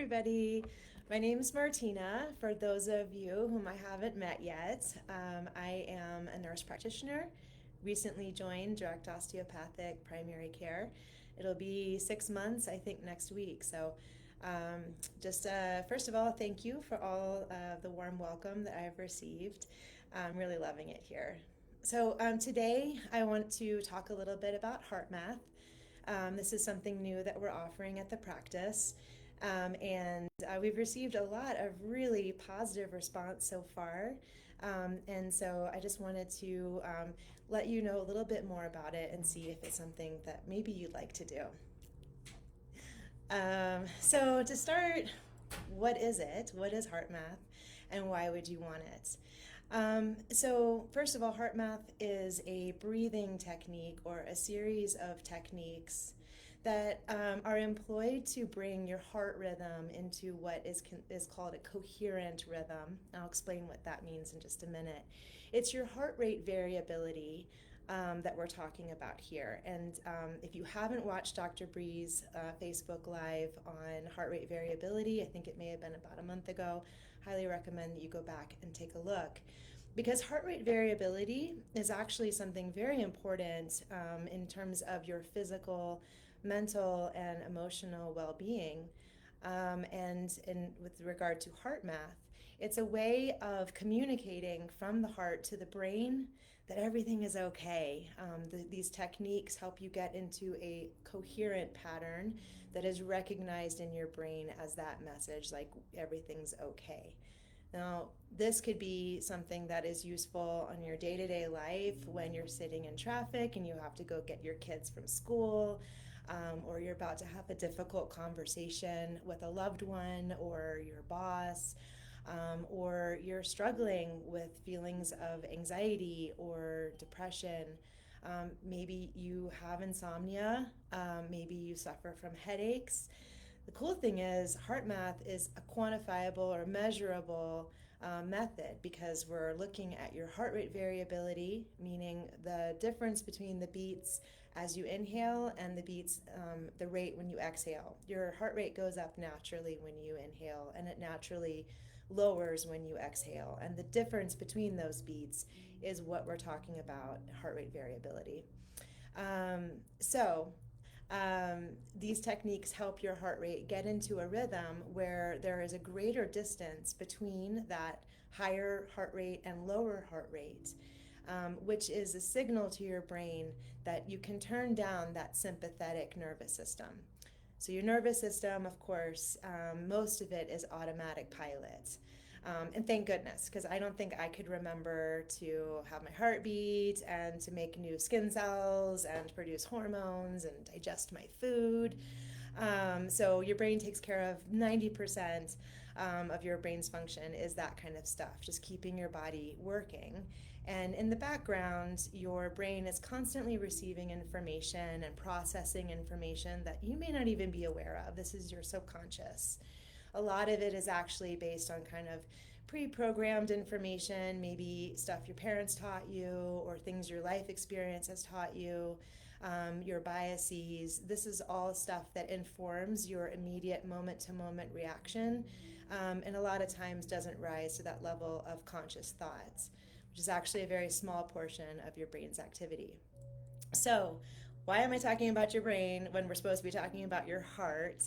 everybody. My name is Martina. For those of you whom I haven't met yet, I am a nurse practitioner, recently joined direct osteopathic primary care. It'll be 6 months, I think, next week. So, first of all, thank you for all the warm welcome that I've received. I'm really loving it here. So, today I want to talk a little bit about HeartMath. This is something new that we're offering at the practice. And we've received a lot of really positive response so far. And so I just wanted to let you know a little bit more about it and see if it's something that maybe you'd like to do. So to start, what is it? What is HeartMath and why would you want it? So first of all, HeartMath is a breathing technique or a series of techniques that are employed to bring your heart rhythm into what is called a coherent rhythm. I'll explain what that means in just a minute. It's your heart rate variability that we're talking about here. And if you haven't watched Dr. Bree's Facebook Live on heart rate variability, I think it may have been about a month ago, highly recommend that you go back and take a look. Because heart rate variability is actually something very important in terms of your physical, mental, and emotional well-being. And with regard to HeartMath, it's a way of communicating from the heart to the brain that everything is okay. These techniques help you get into a coherent pattern that is recognized in your brain as that message, like everything's okay. Now, this could be something that is useful on your day-to-day life when you're sitting in traffic and you have to go get your kids from school, or you're about to have a difficult conversation with a loved one or your boss, or you're struggling with feelings of anxiety or depression. Maybe you have insomnia, maybe you suffer from headaches. The cool thing is, HeartMath is a quantifiable or measurable method because we're looking at your heart rate variability, meaning the difference between the beats as you inhale and the beats, the rate when you exhale. Your heart rate goes up naturally when you inhale, and it naturally lowers when you exhale. And the difference between those beats is what we're talking about, heart rate variability. Um, so, these techniques help your heart rate get into a rhythm where there is a greater distance between that higher heart rate and lower heart rate, which is a signal to your brain that you can turn down that sympathetic nervous system. So your nervous system, of course, most of it is automatic pilot. And thank goodness, because I don't think I could remember to have my heart beat and to make new skin cells and produce hormones and digest my food. So your brain takes care of 90% of your brain's function is that kind of stuff, just keeping your body working. And in the background, your brain is constantly receiving information and processing information that you may not even be aware of. This is your subconscious. A lot of it is actually based on kind of pre-programmed information, maybe stuff your parents taught you or things your life experience has taught you, your biases. This is all stuff that informs your immediate moment-to-moment reaction, and a lot of times doesn't rise to that level of conscious thoughts, which is actually a very small portion of your brain's activity. So, why am I talking about your brain when we're supposed to be talking about your heart?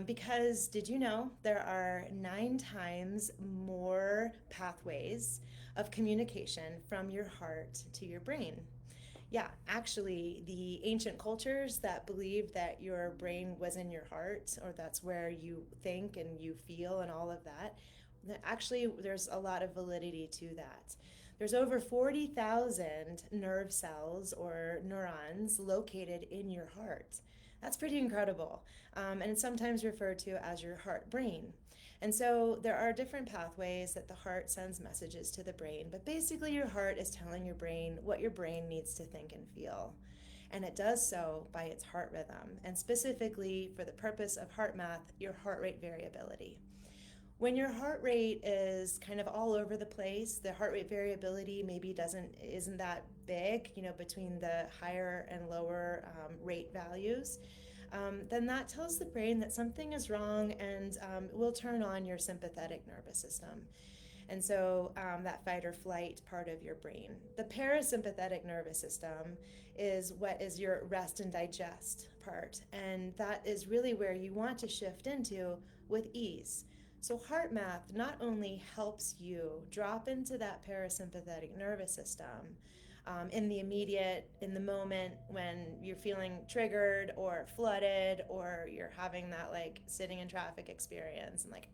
Because did you know there are 9 times more pathways of communication from your heart to your brain? Yeah, actually, the ancient cultures that believed that your brain was in your heart, or that's where you think and you feel and all of that, actually, there's a lot of validity to that. There's over 40,000 nerve cells or neurons located in your heart. That's pretty incredible. And it's sometimes referred to as your heart brain. And so there are different pathways that the heart sends messages to the brain, but basically your heart is telling your brain what your brain needs to think and feel. And it does so by its heart rhythm, and specifically for the purpose of HeartMath, your heart rate variability. When your heart rate is kind of all over the place, the heart rate variability maybe isn't that big, between the higher and lower rate values. then that tells the brain that something is wrong and will turn on your sympathetic nervous system. And so that fight or flight part of your brain. The parasympathetic nervous system is what is your rest and digest part. And that is really where you want to shift into with ease. So HeartMath not only helps you drop into that parasympathetic nervous system in the immediate, in the moment when you're feeling triggered or flooded or you're having that like sitting in traffic experience and like,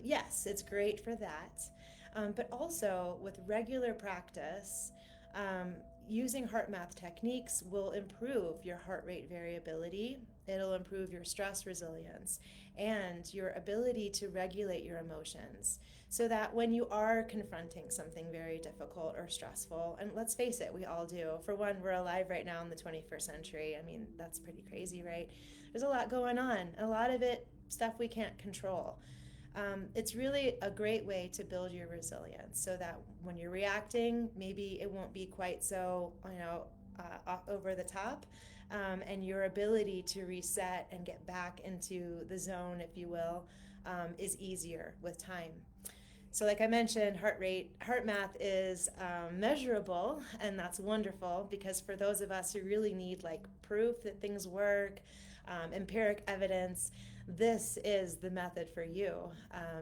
yes, it's great for that. But also with regular practice, using HeartMath techniques will improve your heart rate variability. It'll improve your stress resilience and your ability to regulate your emotions so that when you are confronting something very difficult or stressful, and let's face it, we all do. For one, we're alive right now in the 21st century. I mean, that's pretty crazy, right? There's a lot going on. A lot of it, stuff we can't control. It's really a great way to build your resilience so that when you're reacting, maybe it won't be quite so, over the top, and your ability to reset and get back into the zone, if you will, is easier with time. So like I mentioned, HeartMath is measurable, and that's wonderful because for those of us who really need like proof that things work, empiric evidence, this is the method for you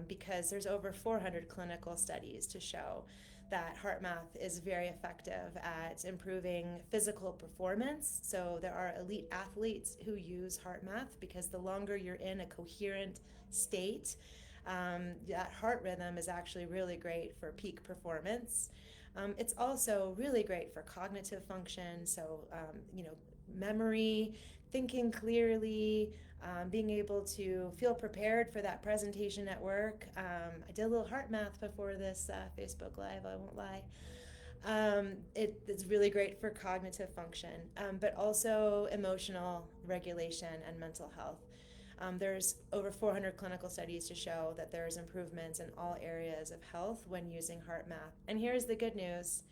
because there's over 400 clinical studies to show that HeartMath is very effective at improving physical performance. So there are elite athletes who use HeartMath because the longer you're in a coherent state, that heart rhythm is actually really great for peak performance. It's also really great for cognitive function, so memory, thinking clearly, being able to feel prepared for that presentation at work. I did a little heart math before this Facebook Live, I won't lie. It's really great for cognitive function, but also emotional regulation and mental health. There's over 400 clinical studies to show that there's improvements in all areas of health when using HeartMath. And here's the good news.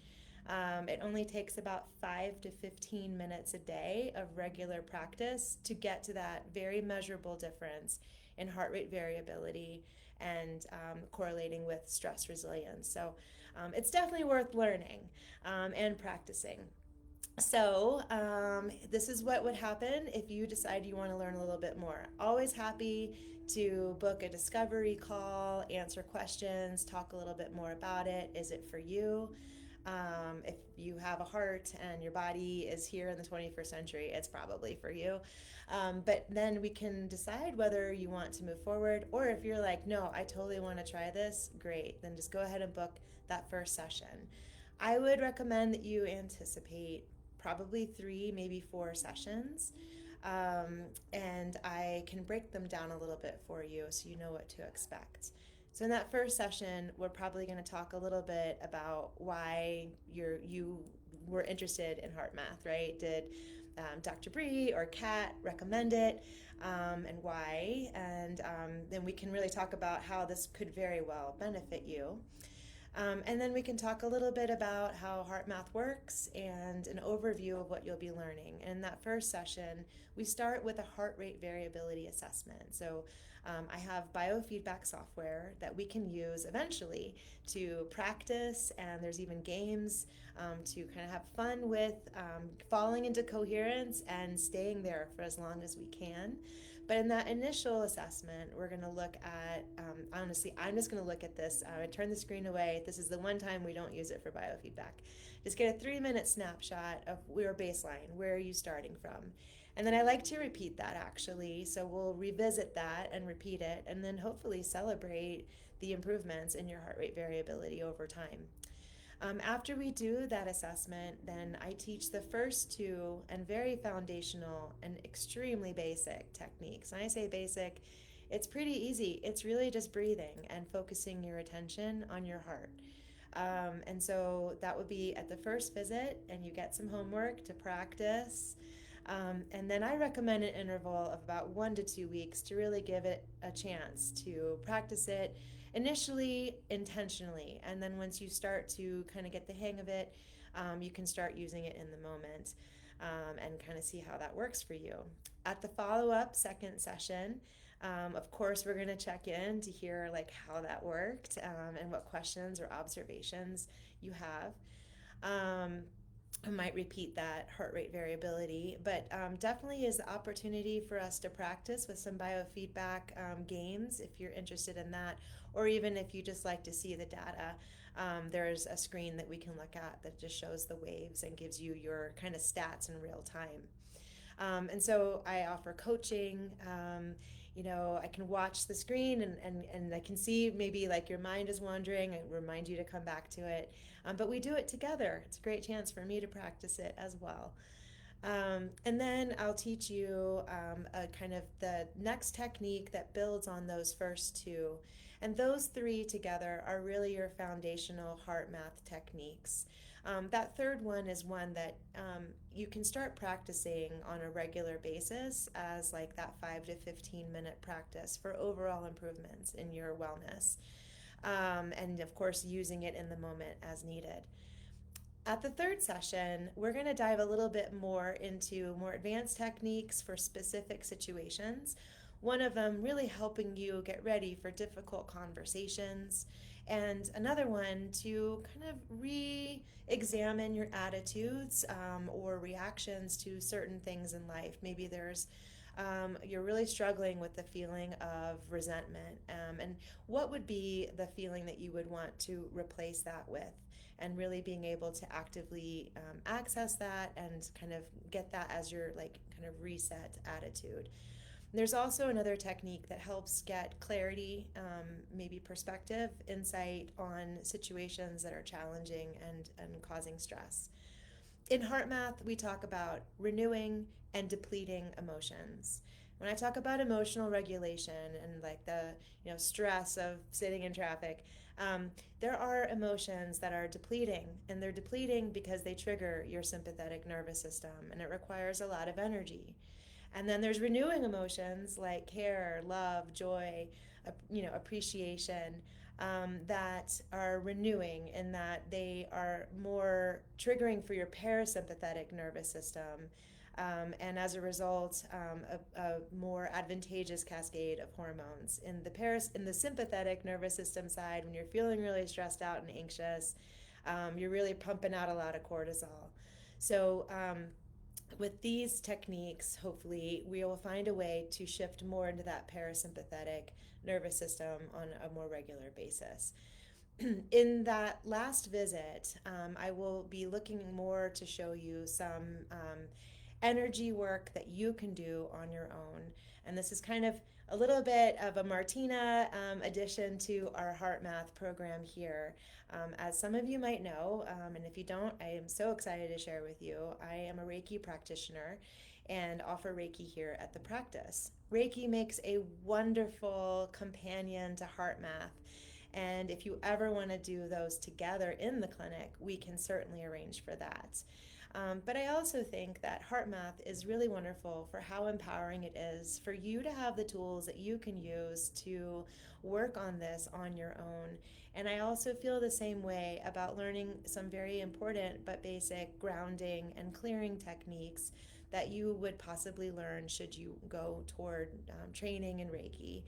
It only takes about 5 to 15 minutes a day of regular practice to get to that very measurable difference in heart rate variability and correlating with stress resilience. So it's definitely worth learning and practicing. So this is what would happen if you decide you want to learn a little bit more. Always happy to book a discovery call, answer questions, talk a little bit more about it. Is it for you? If you have a heart and your body is here in the 21st century, it's probably for you. But then we can decide whether you want to move forward, or if you're like, no, I totally want to try this, great. Then just go ahead and book that first session. I would recommend that you anticipate probably 3, maybe 4 sessions. And I can break them down a little bit for you so you know what to expect. So in that first session, we're probably going to talk a little bit about why you were interested in HeartMath, right? Did Dr. Bree or Kat recommend it, and why? And then we can really talk about how this could very well benefit you. And then we can talk a little bit about how HeartMath works and an overview of what you'll be learning. And in that first session, we start with a heart rate variability assessment. So I have biofeedback software that we can use eventually to practice, and there's even games to kind of have fun with falling into coherence and staying there for as long as we can. But in that initial assessment, we're going to look at, honestly, I'm just going to look at this. I turn the screen away. This is the one time we don't use it for biofeedback. Just get a 3-minute snapshot of your baseline. Where are you starting from? And then I like to repeat that, actually. So we'll revisit that and repeat it, and then hopefully celebrate the improvements in your heart rate variability over time. After we do that assessment, then I teach the first 2 and very foundational and extremely basic techniques. And I say basic, it's pretty easy. It's really just breathing and focusing your attention on your heart. And so that would be at the first visit, and you get some homework to practice. And then I recommend an interval of about 1 to 2 weeks to really give it a chance to practice it initially intentionally, and then once you start to kind of get the hang of it, you can start using it in the moment. and kind of see how that works for you. At the follow-up second session, of course, we're going to check in to hear like how that worked, and what questions or observations you have. I might repeat that heart rate variability, but definitely is the opportunity for us to practice with some biofeedback games if you're interested in that, or even if you just like to see the data. There's a screen that we can look at that just shows the waves and gives you your kind of stats in real time. And so I offer coaching. I can watch the screen and I can see maybe like your mind is wandering. I remind you to come back to it. But we do it together. It's a great chance for me to practice it as well. And then I'll teach you a kind of the next technique that builds on those first two. And those three together are really your foundational HeartMath techniques. That third one is one that you can start practicing on a regular basis as like that 5 to 15 minute practice for overall improvements in your wellness. And of course, using it in the moment as needed. At the third session, we're going to dive a little bit more into more advanced techniques for specific situations. One of them really helping you get ready for difficult conversations, and another one to kind of re-examine your attitudes or reactions to certain things in life. Maybe you're really struggling with the feeling of resentment, and what would be the feeling that you would want to replace that with? And really being able to actively access that and kind of get that as your like kind of reset attitude. There's also another technique that helps get clarity, maybe perspective, insight on situations that are challenging and causing stress. In HeartMath, we talk about renewing and depleting emotions. When I talk about emotional regulation and like the stress of sitting in traffic, there are emotions that are depleting, and they're depleting because they trigger your sympathetic nervous system, and it requires a lot of energy. And then there's renewing emotions like care, love, joy, appreciation, that are renewing in that they are more triggering for your parasympathetic nervous system. And as a result, a more advantageous cascade of hormones. In the sympathetic nervous system side, when you're feeling really stressed out and anxious, you're really pumping out a lot of cortisol. So with these techniques, hopefully, we will find a way to shift more into that parasympathetic nervous system on a more regular basis. In that last visit, I will be looking more to show you some energy work that you can do on your own. And this is kind of a little bit of a Martina addition to our HeartMath program here. As some of you might know, and if you don't, I am so excited to share with you, I am a Reiki practitioner and offer Reiki here at the practice. Reiki makes a wonderful companion to HeartMath. And if you ever want to do those together in the clinic, we can certainly arrange for that. But I also think that HeartMath is really wonderful for how empowering it is for you to have the tools that you can use to work on this on your own. And I also feel the same way about learning some very important but basic grounding and clearing techniques that you would possibly learn should you go toward training in Reiki.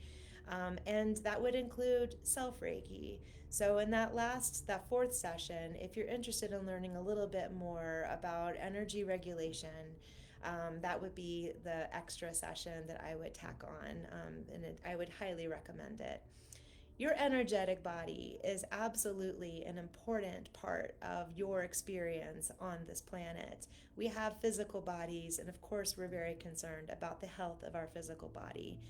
And that would include self-Reiki. So in that fourth session, if you're interested in learning a little bit more about energy regulation, that would be the extra session that I would tack on, I would highly recommend it. Your energetic body is absolutely an important part of your experience on this planet. We have physical bodies, and of course, we're very concerned about the health of our physical body.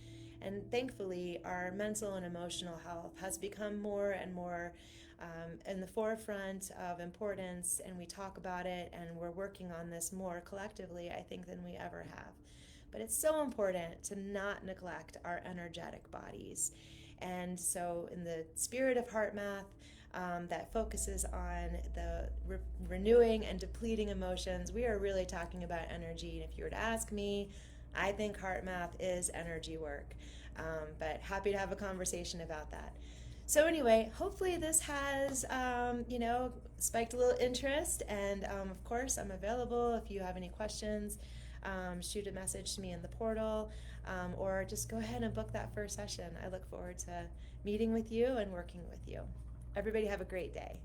And thankfully, our mental and emotional health has become more and more in the forefront of importance, and we talk about it, and we're working on this more collectively, I think, than we ever have. But it's so important to not neglect our energetic bodies. And so in the spirit of HeartMath, that focuses on the renewing and depleting emotions, we are really talking about energy. And if you were to ask me, I think HeartMath is energy work, but happy to have a conversation about that. So anyway, hopefully this has, spiked a little interest. And of course, I'm available if you have any questions. Shoot a message to me in the portal, or just go ahead and book that first session. I look forward to meeting with you and working with you. Everybody have a great day.